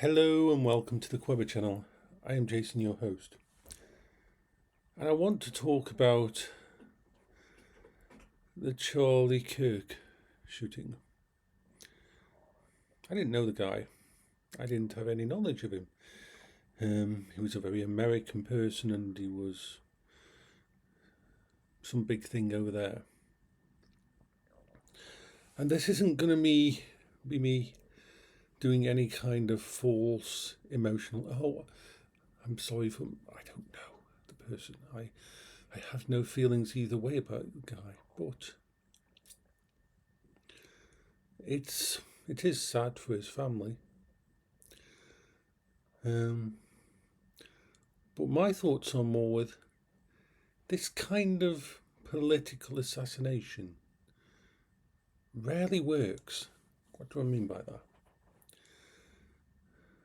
Hello and welcome to the Quebber channel. I am Jason, your host. And I want to talk about the Charlie Kirk shooting. I didn't know the guy. I didn't have any knowledge of him. He was a very American person and he was some big thing over there. And this isn't going to be me doing any kind of false emotional, I'm sorry for, I don't know the person. I have no feelings either way about the guy, but it is sad for his family. But my thoughts are more with this kind of political assassination rarely works. What do I mean by that?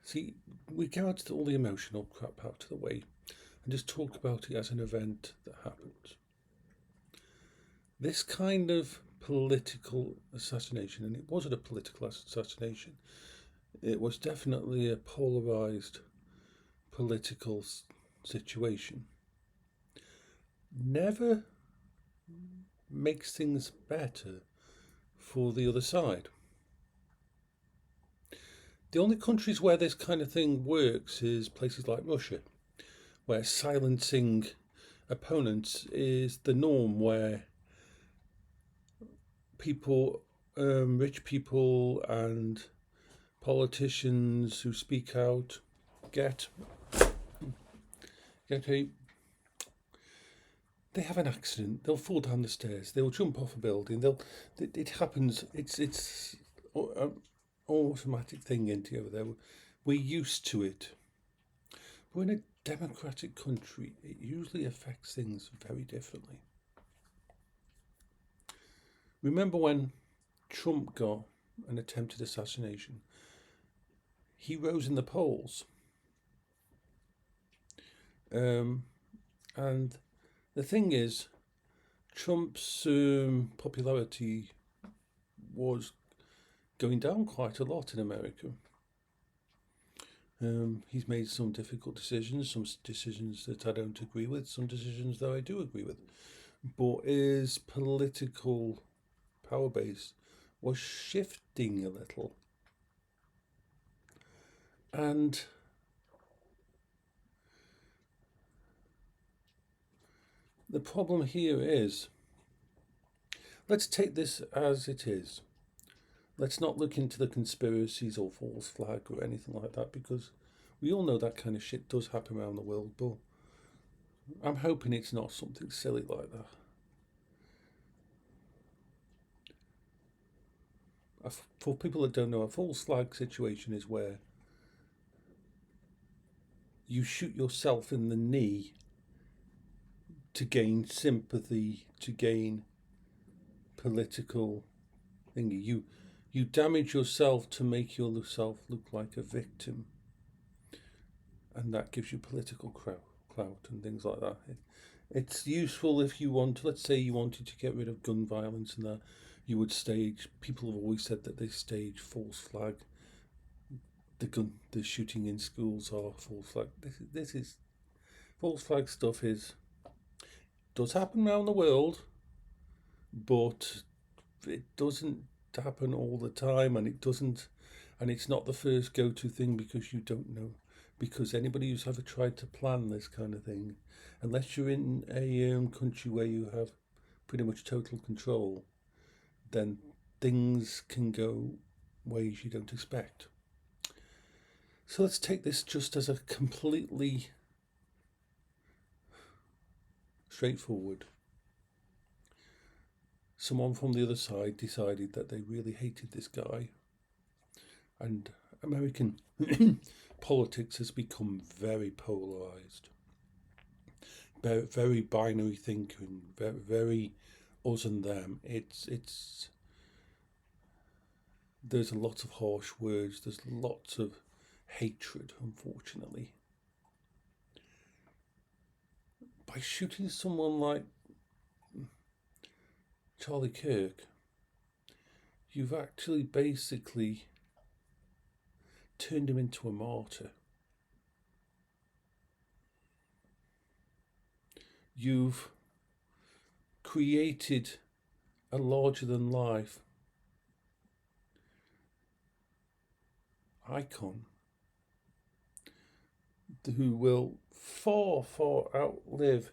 See, we get out all the emotional crap out of the way and just talk about it as an event that happens. This kind of political assassination, and it wasn't a political assassination, it was definitely a polarized political situation, never makes things better for the other side. The only countries where this kind of thing works is places like Russia, where silencing opponents is the norm, where people, rich people and politicians who speak out get a, they have an accident, they'll fall down the stairs, they'll jump off a building, it happens, it's an automatic thing into over there. We're used to it. But in a democratic country, it usually affects things very differently. Remember when Trump got an attempted assassination? He rose in the polls. And the thing is, Trump's popularity was going down quite a lot in America. He's made some difficult decisions, some decisions that I don't agree with, some decisions that I do agree with. But his political power base was shifting a little. And the problem here is, let's take this as it is. Let's not look into the conspiracies or false flag or anything like that, because we all know that kind of shit does happen around the world, but I'm hoping it's not something silly like that. For people that don't know, a false flag situation is where you shoot yourself in the knee to gain sympathy, to gain political thingy. You damage yourself to make yourself look like a victim, and that gives you political clout and things like that. It's useful if you want, let's say you wanted to get rid of gun violence and that, you would stage, people have always said that they stage false flag. The shooting in schools are false flag. This is false flag stuff does happen around the world, but it doesn't happen all the time, and it's not the first go-to thing, because you don't know, because anybody who's ever tried to plan this kind of thing, unless you're in a country where you have pretty much total control, then things can go ways you don't expect. So let's take this just as a completely straightforward. Someone from the other side decided that they really hated this guy, and American politics has become very polarized, very binary thinking, very us and them. There's a lot of harsh words, there's lots of hatred, unfortunately. By shooting someone like Charlie Kirk, you've actually basically turned him into a martyr. You've created a larger than life icon who will far outlive,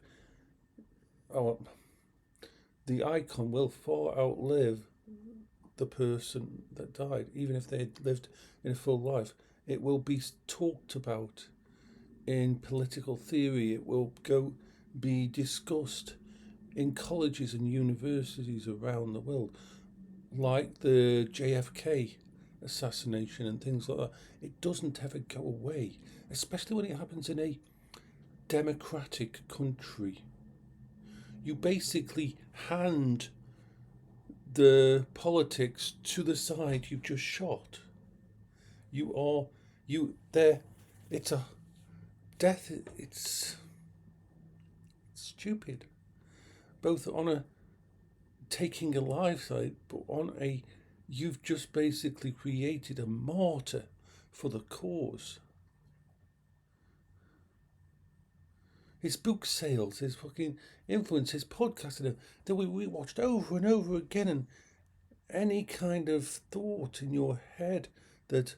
the icon will far outlive the person that died. Even if they had lived in a full life, it will be talked about in political theory. It will be discussed in colleges and universities around the world, like the JFK assassination and things like that. It doesn't ever go away, especially when it happens in a democratic country. You basically hand the politics to the side you've just shot. It's a death. It's stupid, both on a taking a life side, but on a, you've just basically created a martyr for the cause. His book sales, his fucking influence, his podcasting that we watched over and over again, and any kind of thought in your head that,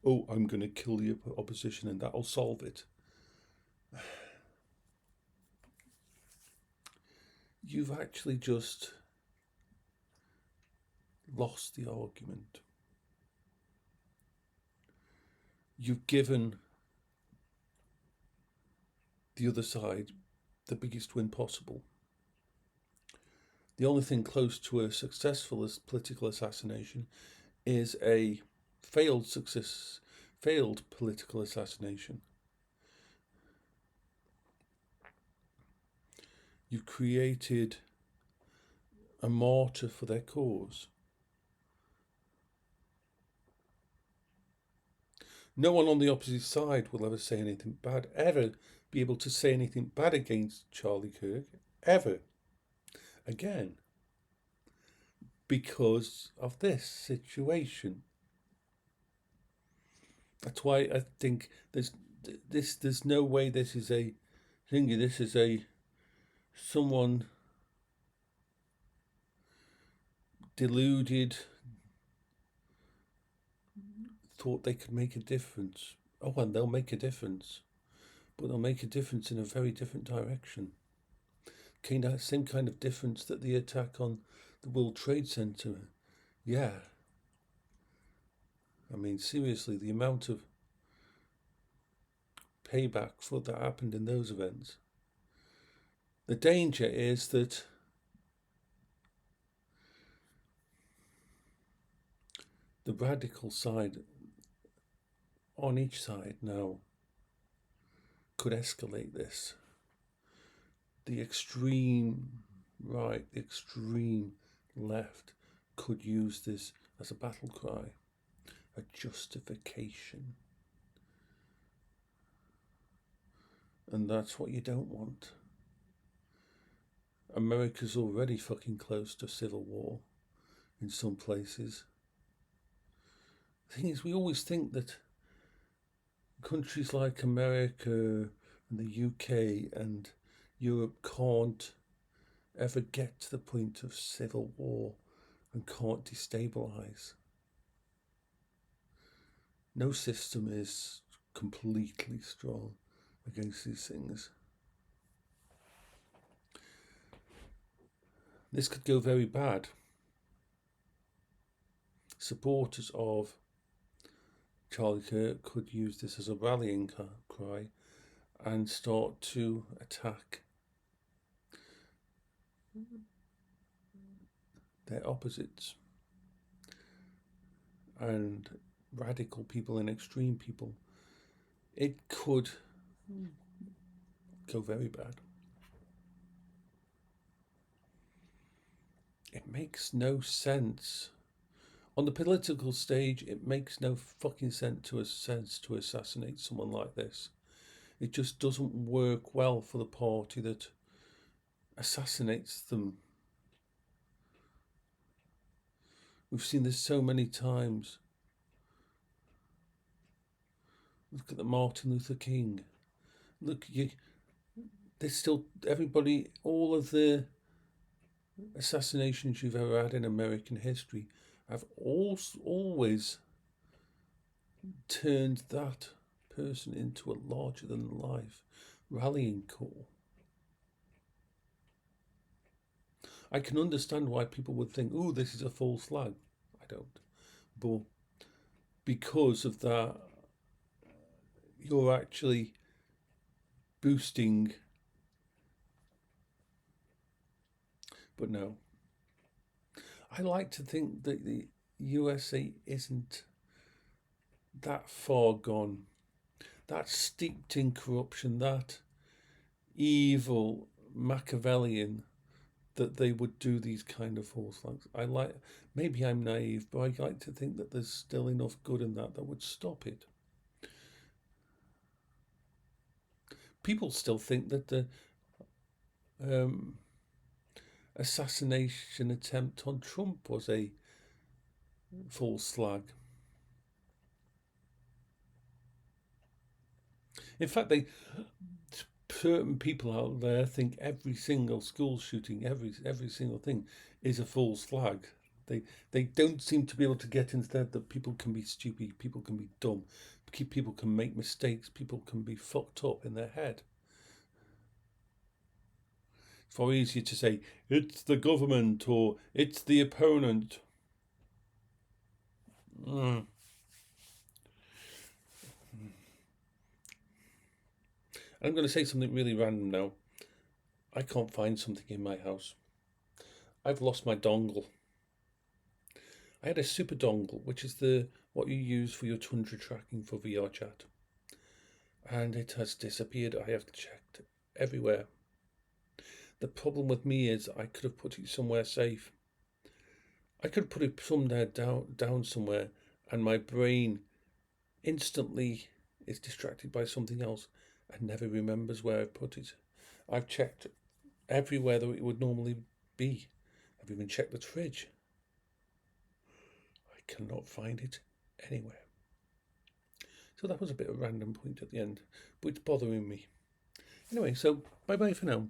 oh, I'm going to kill the opposition and that'll solve it. You've actually just lost the argument. You've given the other side the biggest win possible. The only thing close to a successful political assassination is a failed political assassination. You've created a martyr for their cause. No one on the opposite side will ever say anything bad, ever be able to say anything bad against Charlie Kirk, ever again, because of this situation. That's why I think there's no way this is a thingy. This is someone deluded, thought they could make a difference. Oh, and they'll make a difference, but they'll make a difference in a very different direction. Same kind of difference that the attack on the World Trade Center. Yeah. I mean, seriously, the amount of payback for that happened in those events. The danger is that the radical side on each side now could escalate this. The extreme right, the extreme left could use this as a battle cry, a justification. And that's what you don't want. America's already fucking close to civil war in some places. The thing is, we always think that countries like America and the UK and Europe can't ever get to the point of civil war and can't destabilise. No system is completely strong against these things. This could go very bad. Supporters of Charlie Kirk could use this as a rallying cry and start to attack their opposites and radical people and extreme people. It could go very bad. It makes no sense. On the political stage, it makes no fucking sense to assassinate someone like this. It just doesn't work well for the party that assassinates them. We've seen this so many times. Look at the Martin Luther King. Look, there's still everybody, all of the assassinations you've ever had in American history have always turned that person into a larger than life rallying call. I can understand why people would think, oh, this is a false flag. I don't. But because of that, you're actually boosting. But no. I like to think that the USA isn't that far gone, that steeped in corruption, that evil Machiavellian, that they would do these kind of false flags. Maybe I'm naive, but I like to think that there's still enough good in that would stop it. People still think that the assassination attempt on Trump was a false flag. In fact, certain people out there think every single school shooting, every single thing is a false flag. They don't seem to be able to get instead that people can be stupid, people can be dumb, people can make mistakes, people can be fucked up in their head. It's far easier to say it's the government or it's the opponent. I'm going to say something really random now. I can't find something in my house. I've lost my dongle. I had a super dongle, which is what you use for your Tundra tracking for VRchat. And it has disappeared. I have checked everywhere. The problem with me is I could have put it somewhere safe. I could have put it somewhere down somewhere, and my brain instantly is distracted by something else and never remembers where I put it. I've checked everywhere that it would normally be. I've even checked the fridge. I cannot find it anywhere. So that was a bit of a random point at the end, but it's bothering me. Anyway, so bye-bye for now.